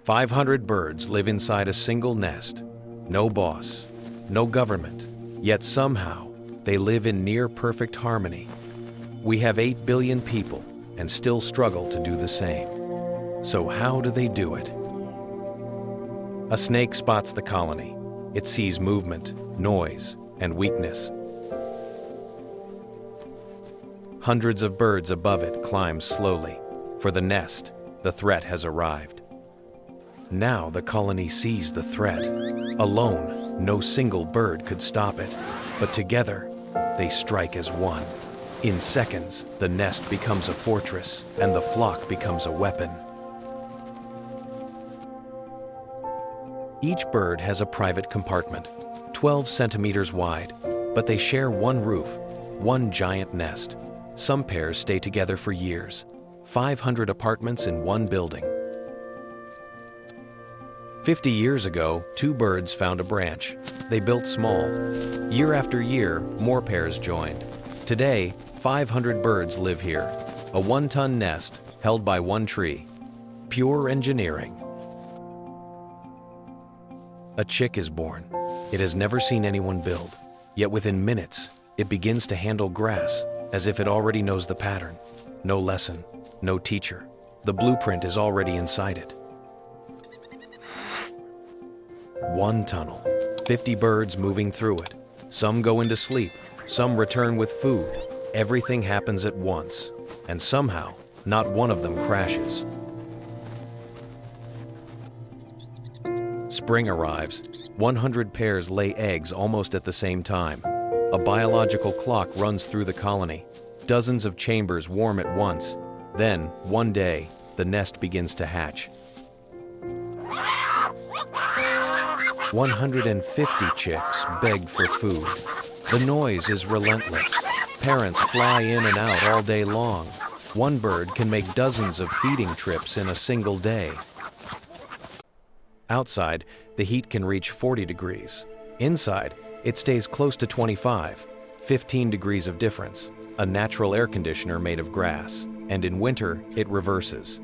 500 birds live inside a single nest. No boss, no government, yet somehow they live in near-perfect harmony. We have 8 billion people and still struggle to do the same. So how do they do it? A snake spots the colony. It sees movement, noise, and weakness. Hundreds of birds above it climb slowly. For the nest, the threat has arrived. Now the colony sees the threat. Alone, no single bird could stop it, but together, they strike as one. In seconds, the nest becomes a fortress, and the flock becomes a weapon. Each bird has a private compartment, 12 centimeters wide, but they share one roof, one giant nest. Some pairs stay together for years, 500 apartments in one building. 50 years ago, 2 birds found a branch. They built small. Year after year, more pairs joined. Today, 500 birds live here, a 1-ton nest held by one tree. Pure engineering. A chick is born. It has never seen anyone build, yet within minutes, it begins to handle grass as if it already knows the pattern. No lesson, no teacher. The blueprint is already inside it. One tunnel, 50 birds moving through it. Some go into sleep, some return with food. Everything happens at once, and somehow, not one of them crashes. Spring arrives. 100 pairs lay eggs almost at the same time. A biological clock runs through the colony. Dozens of chambers warm at once. Then, one day, the nest begins to hatch. 150 chicks beg for food. The noise is relentless. Parents fly in and out all day long. One bird can make dozens of feeding trips in a single day. Outside, the heat can reach 40 degrees. Inside, it stays close to 25, 15 degrees of difference, a natural air conditioner made of grass, and in winter, it reverses.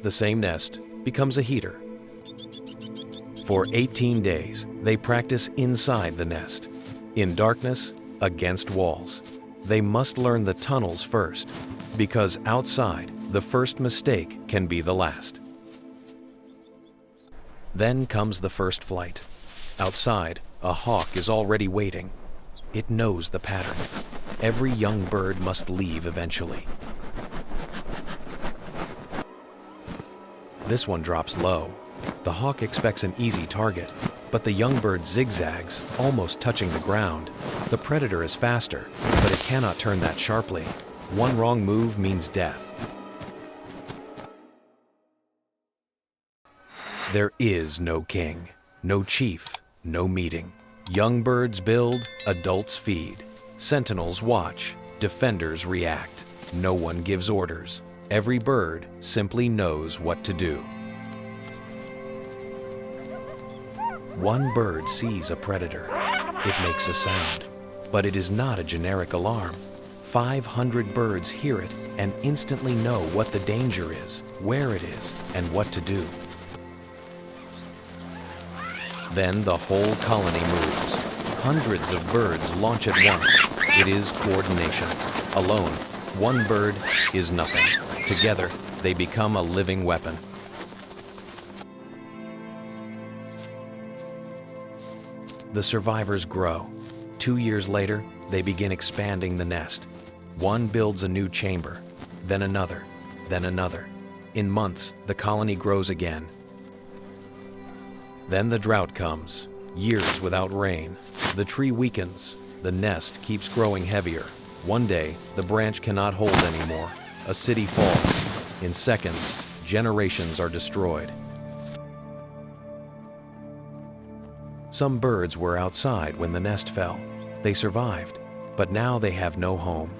The same nest becomes a heater. For 18 days, they practice inside the nest, in darkness, against walls. They must learn the tunnels first, because outside, the first mistake can be the last. Then comes the first flight. Outside, a hawk is already waiting. It knows the pattern. Every young bird must leave eventually. This one drops low. The hawk expects an easy target, but the young bird zigzags, almost touching the ground. The predator is faster, but it cannot turn that sharply. One wrong move means death. There is no king, no chief, no meeting. Young birds build, adults feed. Sentinels watch, defenders react. No one gives orders. Every bird simply knows what to do. One bird sees a predator. It makes a sound, but it is not a generic alarm. 500 birds hear it and instantly know what the danger is, where it is, and what to do. Then the whole colony moves. Hundreds of birds launch at once. It is coordination. Alone, one bird is nothing. Together, they become a living weapon. The survivors grow. 2 years later, they begin expanding the nest. One builds a new chamber, then another, then another. In months, the colony grows again. Then the drought comes, years without rain. The tree weakens, the nest keeps growing heavier. One day, the branch cannot hold anymore. A city falls. In seconds, generations are destroyed. Some birds were outside when the nest fell. They survived, but now they have no home.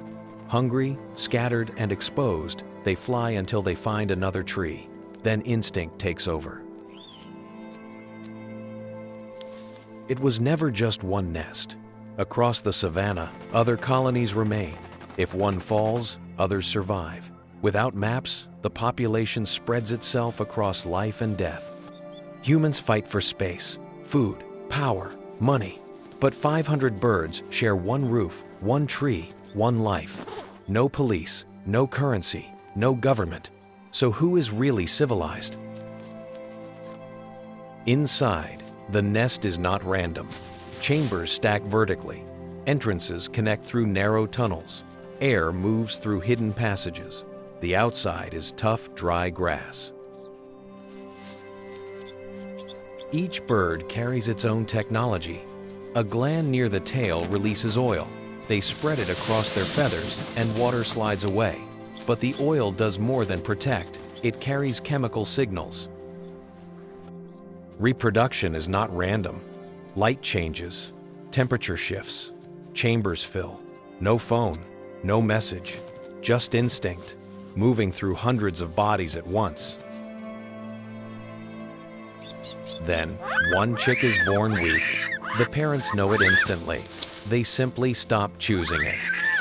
Hungry, scattered, and exposed, they fly until they find another tree. Then instinct takes over. It was never just one nest. Across the savanna, other colonies remain. If one falls, others survive. Without maps, the population spreads itself across life and death. Humans fight for space, food, power, money. But 500 birds share one roof, one tree, one life. No police, no currency, no government. So who is really civilized? Inside, the nest is not random. Chambers stack vertically. Entrances connect through narrow tunnels. Air moves through hidden passages. The outside is tough, dry grass. Each bird carries its own technology. A gland near the tail releases oil. They spread it across their feathers and water slides away. But the oil does more than protect. It carries chemical signals. Reproduction is not random. Light changes, temperature shifts, chambers fill. No phone, no message, just instinct, moving through hundreds of bodies at once. Then, one chick is born weak. The parents know it instantly. They simply stop choosing it.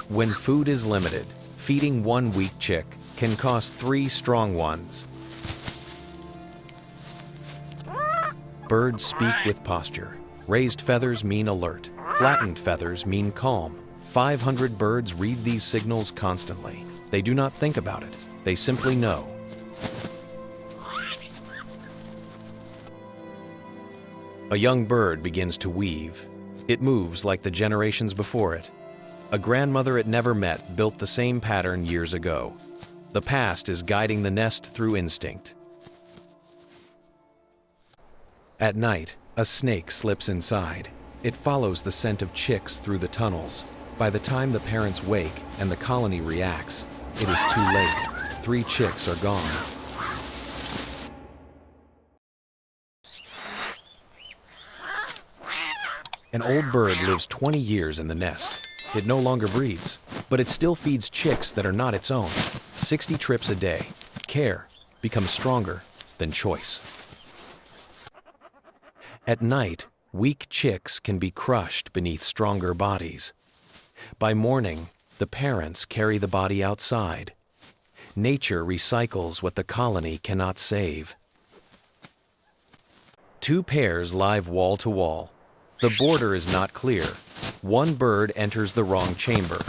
When food is limited, feeding one weak chick can cost 3 strong ones. Birds speak with posture. Raised feathers mean alert. Flattened feathers mean calm. 500 birds read these signals constantly. They do not think about it. They simply know. A young bird begins to weave. It moves like the generations before it. A grandmother it never met built the same pattern years ago. The past is guiding the nest through instinct. At night, a snake slips inside. It follows the scent of chicks through the tunnels. By the time the parents wake and the colony reacts, it is too late. 3 chicks are gone. An old bird lives 20 years in the nest. It no longer breeds, but it still feeds chicks that are not its own. 60 trips a day. Care becomes stronger than choice. At night, weak chicks can be crushed beneath stronger bodies. By morning, the parents carry the body outside. Nature recycles what the colony cannot save. 2 pairs live wall to wall. The border is not clear. One bird enters the wrong chamber.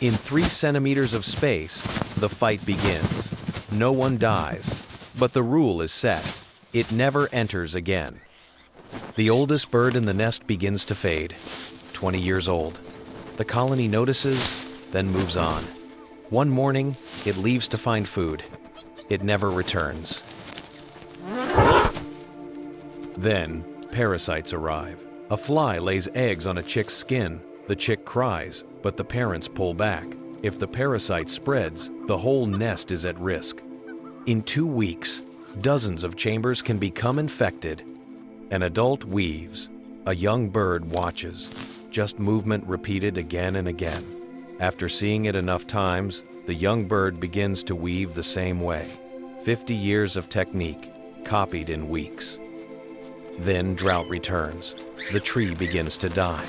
In 3 centimeters of space, the fight begins. No one dies, but the rule is set. It never enters again. The oldest bird in the nest begins to fade. 20 years old. The colony notices, then moves on. One morning, it leaves to find food. It never returns. Then, parasites arrive. A fly lays eggs on a chick's skin. The chick cries, but the parents pull back. If the parasite spreads, the whole nest is at risk. In 2 weeks, dozens of chambers can become infected. An adult weaves. A young bird watches. Just movement repeated again and again. After seeing it enough times, the young bird begins to weave the same way. 50 years of technique, copied in weeks. Then drought returns. The tree begins to die.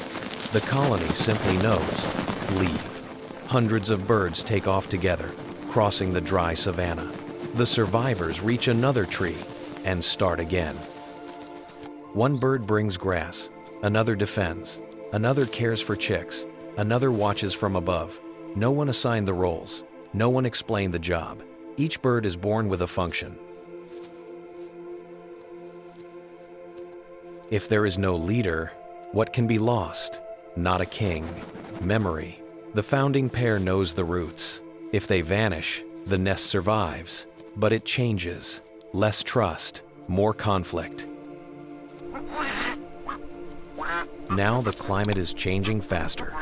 The colony simply knows, leave. Hundreds of birds take off together, crossing the dry savanna. The survivors reach another tree and start again. One bird brings grass, another defends, another cares for chicks, another watches from above. No one assigned the roles. No one explained the job. Each bird is born with a function. If there is no leader, what can be lost? Not a king. Memory. The founding pair knows the roots. If they vanish, the nest survives. But it changes. Less trust, more conflict. Now the climate is changing faster.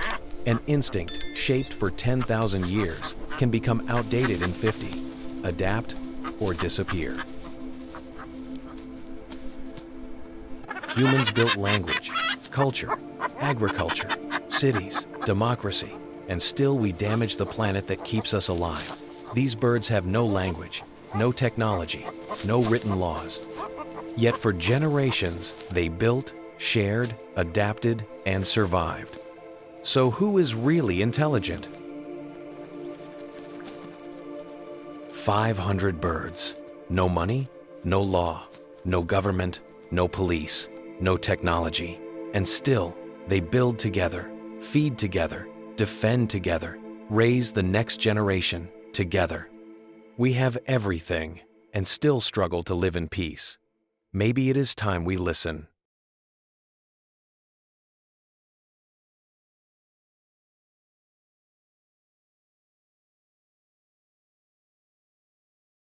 An instinct shaped for 10,000 years can become outdated in 50. Adapt or disappear. Humans built language, culture, agriculture, cities, democracy, and still we damage the planet that keeps us alive. These birds have no language, no technology, no written laws. Yet for generations, they built, shared, adapted, and survived. So who is really intelligent? 500 birds. No money, no law, no government, no police, no technology. And still, they build together, feed together, defend together, raise the next generation together. We have everything and still struggle to live in peace. Maybe it is time we listen.